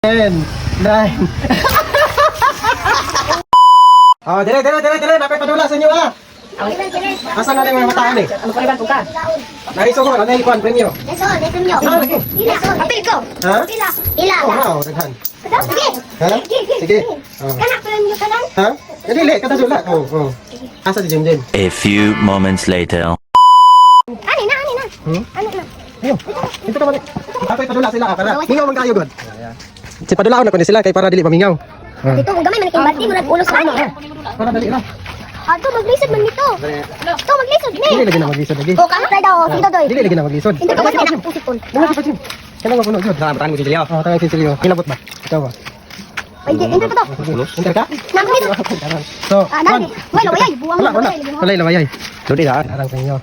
10, 9. Oh, dire. Napay padula sa inyo ah. Asa na yung mga mataan eh? Ano pa rin ka? Naiso ko, ano yung kuhan, premyo? Ila. Apil ko. Ha? Ila. Oh, wow, daghan. Sige. Ha? Sige. Oh. Kanak premyo ka lang. Ha? Dili, kadasula. Oh. Asa si Jim? A few moments later. Ani na. Hmm? Ano na? Ayun. Ito ka mali. Napay padula sila ah, para mingaw man kayo god. Si padulaon na ko ni sila kay para dili mamingaw. Dito kung gamay man ikimbati mo ulo sa ano. Para dali lang. Ato maglisod man dito. To maglisod ni. Dili lagi na maglisod lagi. O kanak daw dito doy. Dili lagi na maglisod. Hindi ka ba sa pusipon. Dili pa Jim. Kailan mo puno god? Tama mo si Silio. Oh, tama si Silio. Kilabot ba? Ikaw ba? Ay, hindi pa to. Enter ka? Naglisod. So, Dali. Wala wala buwang mo. Wala ilamayay. Dili ha. Arang sa inyo.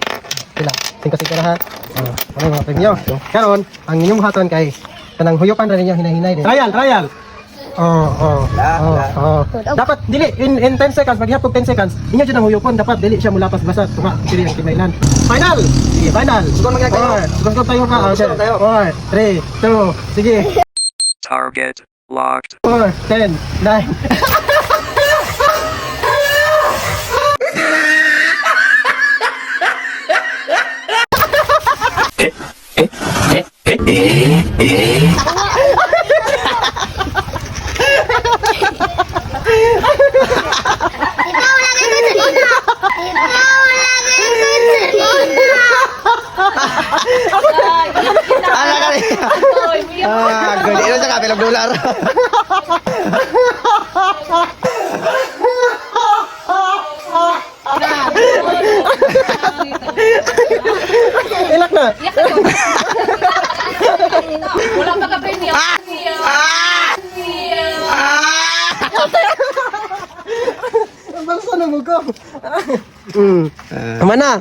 Sila. Singka ha. Oh, ano mga premyo? Karon, ang inyong buhaton kay kanang huyupan ra ninyo hinahinay din. Trial. Oh. Dapat dili in 10 seconds maghihap og 10 seconds. Inyo jud ang huyupon dapat dili siya mulapas basa tunga dili ang kinailan. Final. Sige, final. Sugod man tayo. Sugod tayo ka. Sugod tayo. 4, 3, 2. Sige. Target locked. 4, 10, 9. Ikaw lagi ko sa una. Ala ka rin. Gani na sa kapilang dolar. Ilak na. Wala pa ka premyo. Ang balsa na mo ko. Mana?